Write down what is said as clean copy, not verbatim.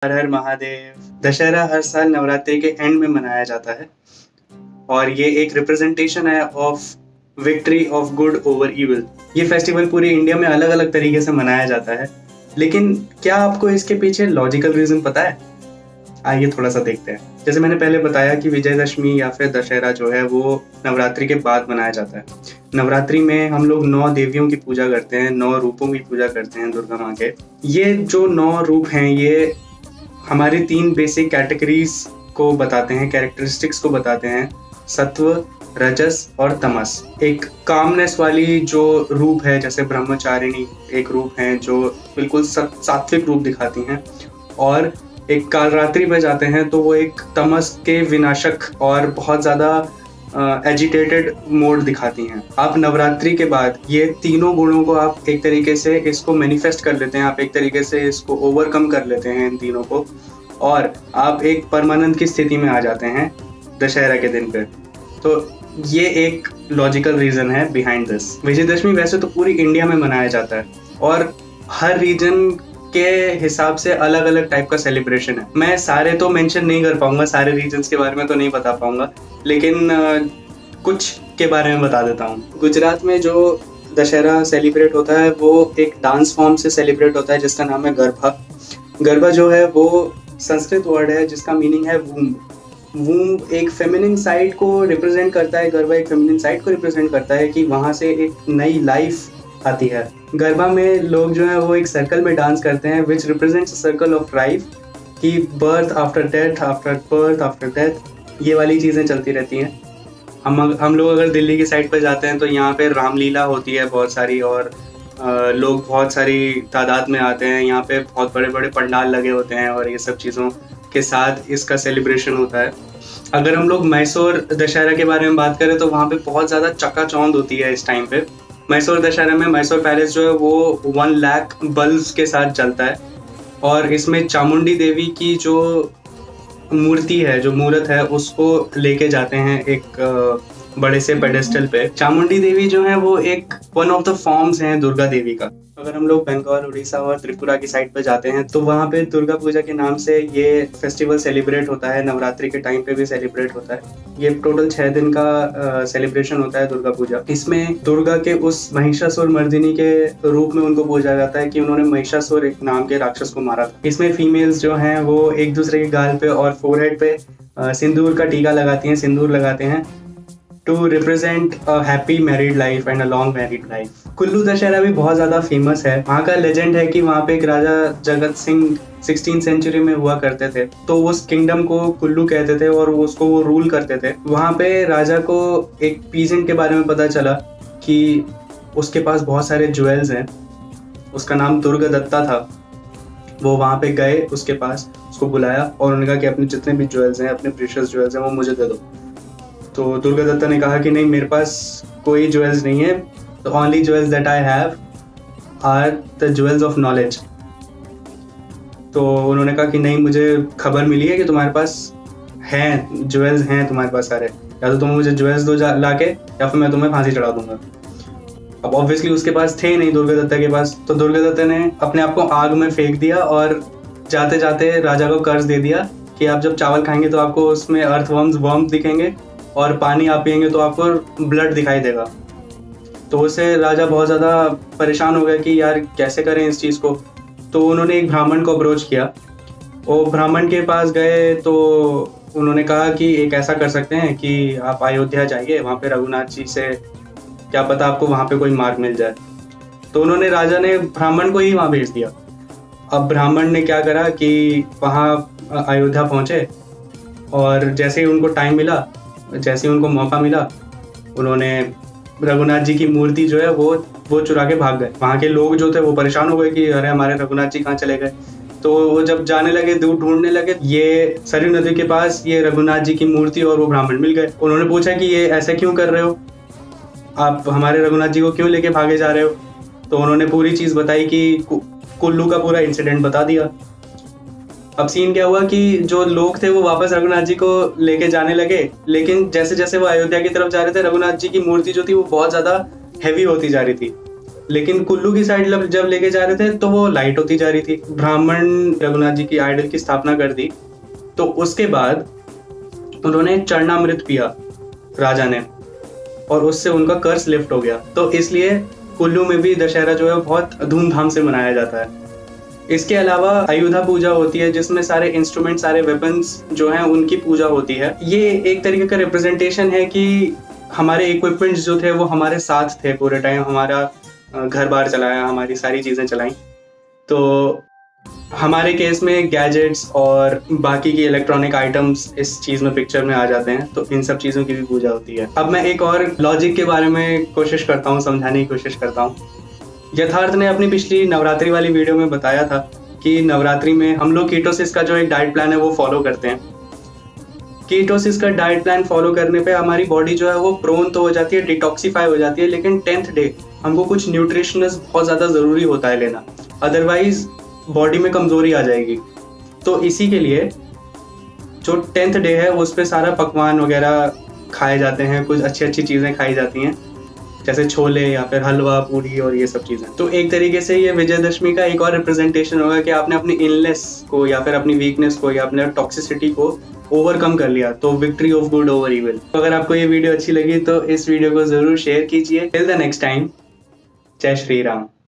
हर हर महादेव। दशहरा हर साल नवरात्रि के एंड में मनाया जाता है और ये एक रिप्रेजेंटेशन है of victory of good over evil. ये फेस्टिवल पूरी इंडिया में अलग अलग तरीके से मनाया जाता है, लेकिन क्या आपको इसके पीछे लॉजिकल रीजन पता है? आइए थोड़ा सा देखते हैं। जैसे मैंने पहले बताया कि विजयदशमी या फिर दशहरा जो है वो नवरात्रि के बाद मनाया जाता है। नवरात्रि में हम लोग 9 देवियों की पूजा करते हैं, 9 रूपों की पूजा करते हैं दुर्गा माँ के। ये जो 9 रूप हैं ये हमारी 3 बेसिक कैटेगरीज को बताते हैं, कैरेक्टरिस्टिक्स को बताते हैं, सत्व, रजस और तमस। एक कामनेस वाली जो रूप है, जैसे ब्रह्मचारिणी एक रूप है जो बिल्कुल सात्विक रूप दिखाती हैं, और एक कालरात्रि पे जाते हैं तो वो एक तमस के विनाशक और बहुत ज़्यादा एजिटेटेड मोड दिखाती हैं। आप नवरात्रि के बाद ये तीनों गुणों को आप एक तरीके से इसको मैनिफेस्ट कर लेते हैं, आप एक तरीके से इसको ओवरकम कर लेते हैं इन तीनों को, और आप एक परमानंद की स्थिति में आ जाते हैं दशहरा के दिन पे। तो ये एक लॉजिकल रीज़न है बिहाइंड दिस। विजयदशमी वैसे तो पूरी इंडिया में मनाया जाता है और हर रीजन के हिसाब से अलग अलग टाइप का सेलिब्रेशन है। मैं सारे तो मेंशन नहीं कर पाऊंगा, सारे रीजन्स के बारे में तो नहीं बता पाऊंगा, लेकिन कुछ के बारे में बता देता हूँ। गुजरात में जो दशहरा सेलिब्रेट होता है वो एक डांस फॉर्म से सेलिब्रेट होता है जिसका नाम है गरबा। गरबा जो है वो संस्कृत वर्ड है जिसका मीनिंग है वूम्ब। वूम्ब एक फेमिनिन साइड को रिप्रेजेंट करता है, गरबा एक फेमिनिन साइड को रिप्रेजेंट करता है कि वहाँ से एक नई लाइफ आती है। गरबा में लोग जो है वो एक सर्कल में डांस करते हैं which represents circle of life, कि birth after death, after birth after death, ये वाली चीज़ें चलती रहती हैं। हम लोग अगर दिल्ली की साइड पर जाते हैं तो यहाँ पे रामलीला होती है बहुत सारी, और लोग बहुत सारी तादाद में आते हैं। यहाँ पे बहुत बड़े बड़े पंडाल लगे होते हैं और ये सब चीज़ों के साथ इसका सेलिब्रेशन होता है। अगर हम लोग मैसूर दशहरा के बारे में बात करें तो वहाँ पे बहुत ज़्यादा चकाचौंध होती है इस टाइम पे। मैसूर दशहरा में मैसूर पैलेस जो है वो 1 लाख बल्ब्स के साथ जलता है, और इसमें चामुंडी देवी की जो मूर्ति है, जो मूर्त है, उसको लेके जाते हैं एक बड़े से पेडेस्टल पे। चामुंडी देवी जो है वो एक वन ऑफ द फॉर्म्स हैं दुर्गा देवी का। अगर हम लोग बंगाल, उड़ीसा और त्रिपुरा की साइड पे जाते हैं तो वहाँ पे दुर्गा पूजा के नाम से ये फेस्टिवल सेलिब्रेट होता है। नवरात्रि के टाइम पे भी सेलिब्रेट होता है। ये टोटल 6 दिन का सेलिब्रेशन होता है दुर्गा पूजा। इसमें दुर्गा के उस महिषासुर मर्दिनी के रूप में उनको पूजा जाता है कि उन्होंने महिषासुर एक नाम के राक्षस को मारा था। इसमें फीमेल्स जो हैं वो एक दूसरे के गाल पे और फोरहेड पे सिंदूर का टीका लगाती हैं, सिंदूर लगाते हैं, to represent a happy married life and a long married life. Kullu Dussehra भी बहुत ज़्यादा फेमस है। वहाँ का लेजेंड है कि वहाँ पे एक राजा जगत सिंह 16th सेंचुरी में हुआ करते थे, तो उस किंगडम को कुल्लू कहते थे और उसको वो रूल करते थे। वहाँ पे राजा को एक पीजेंट के बारे में पता चला कि उसके पास बहुत सारे ज्वेल्स हैं, उसका नाम दुर्गा दत्ता था। वो वहाँ पे गए उसके पास, उसको बुलाया और उन्होंने कहा कि अपने जितने भी ज्वेल्स हैं, अपने प्रीशियस ज्वेल्स हैं, वो मुझे दे दो। तो दुर्गा दत्ता ने कहा कि नहीं, मेरे पास कोई ज्वेल्स नहीं है, the only jewels that I have are the jewels of knowledge. तो उन्होंने कहा कि नहीं, मुझे खबर मिली है कि तुम्हारे पास हैं ज्वेल्स, हैं तुम्हारे पास सारे, या तो तुम मुझे ज्वेल्स दो लाके, या फिर मैं तुम्हें फांसी चढ़ा दूंगा। अब ऑब्वियसली उसके पास थे नहीं दुर्गा दत्ता के पास, तो दुर्गा दत्ता ने अपने आप को आग में फेंक दिया और जाते जाते राजा को कर्ज दे दिया कि आप जब चावल खाएंगे तो आपको उसमें वर्म्स दिखेंगे, और पानी आप पिएंगे तो आपको ब्लड दिखाई देगा। तो उससे राजा बहुत ज़्यादा परेशान हो गया कि यार कैसे करें इस चीज़ को। तो उन्होंने एक ब्राह्मण को अप्रोच किया। वो ब्राह्मण के पास गए तो उन्होंने कहा कि एक ऐसा कर सकते हैं कि आप अयोध्या जाइए, वहाँ पे रघुनाथ जी से क्या पता आपको वहाँ पे कोई मार्ग मिल जाए। तो उन्होंने, राजा ने ब्राह्मण को ही वहाँ भेज दिया। अब ब्राह्मण ने क्या करा कि वहाँ अयोध्या पहुँचे, और जैसे ही उनको टाइम मिला, जैसे ही उनको मौका मिला, उन्होंने रघुनाथ जी की मूर्ति जो है वो चुरा के भाग गए। वहाँ के लोग जो थे वो परेशान हो गए कि अरे हमारे रघुनाथ जी कहाँ चले गए। तो वो जब जाने लगे, दूर ढूंढने लगे, ये सरयू नदी के पास ये रघुनाथ जी की मूर्ति और वो ब्राह्मण मिल गए। उन्होंने पूछा कि ये ऐसे क्यों कर रहे हो, आप हमारे रघुनाथ जी को क्यों लेके भागे जा रहे हो। तो उन्होंने पूरी चीज़ बताई कि कुल्लू का पूरा इंसिडेंट बता दिया। अब सीन क्या हुआ कि जो लोग थे वो वापस रघुनाथ जी को लेके जाने लगे, लेकिन जैसे जैसे वो अयोध्या की तरफ जा रहे थे, रघुनाथ जी की मूर्ति जो थी वो बहुत ज़्यादा हैवी होती जा रही थी। लेकिन कुल्लू की साइड जब लेके जा रहे थे तो वो लाइट होती जा रही थी। ब्राह्मण रघुनाथ जी की आइडल की स्थापना कर दी, तो उसके बाद उन्होंने चरणामृत पिया राजा ने, और उससे उनका कर्ज लिफ्ट हो गया। तो इसलिए कुल्लू में भी दशहरा जो है बहुत धूमधाम से मनाया जाता है। इसके अलावा आयुधा पूजा होती है, जिसमें सारे इंस्ट्रूमेंट, सारे वेपन्स जो हैं उनकी पूजा होती है। ये एक तरीके का रिप्रेजेंटेशन है कि हमारे इक्विपमेंट्स जो थे वो हमारे साथ थे पूरे टाइम, हमारा घर बार चलाया, हमारी सारी चीज़ें चलाई। तो हमारे केस में गैजेट्स और बाकी की इलेक्ट्रॉनिक आइटम्स इस चीज़ में पिक्चर में आ जाते हैं, तो इन सब चीज़ों की भी पूजा होती है। अब मैं एक और लॉजिक के बारे में कोशिश करता हूँ, समझाने की कोशिश करता हूँ। यथार्थ ने अपनी पिछली नवरात्रि वाली वीडियो में बताया था कि नवरात्रि में हम लोग कीटोसिस का जो एक डाइट प्लान है वो फॉलो करते हैं। कीटोसिस का डाइट प्लान फॉलो करने पे हमारी बॉडी जो है वो प्रोन तो हो जाती है, डिटॉक्सिफाई हो जाती है, लेकिन 10th डे हमको कुछ न्यूट्रिशनस बहुत ज़्यादा ज़रूरी होता है लेना, अदरवाइज बॉडी में कमज़ोरी आ जाएगी। तो इसी के लिए जो 10th डे है उस पे सारा पकवान वगैरह खाए जाते हैं, कुछ अच्छी अच्छी चीज़ें खाई जाती हैं, जैसे छोले या फिर हलवा, पूरी और ये सब चीज़ें। तो एक तरीके से ये विजयदशमी का एक और रिप्रेजेंटेशन होगा कि आपने अपनी इलनेस को या फिर अपनी वीकनेस को या अपने टॉक्सिसिटी को ओवरकम कर लिया, तो victory of good over evil. तो अगर आपको ये वीडियो अच्छी लगी तो इस वीडियो को ज़रूर शेयर कीजिए। टिल द नेक्स्ट टाइम, जय श्री राम।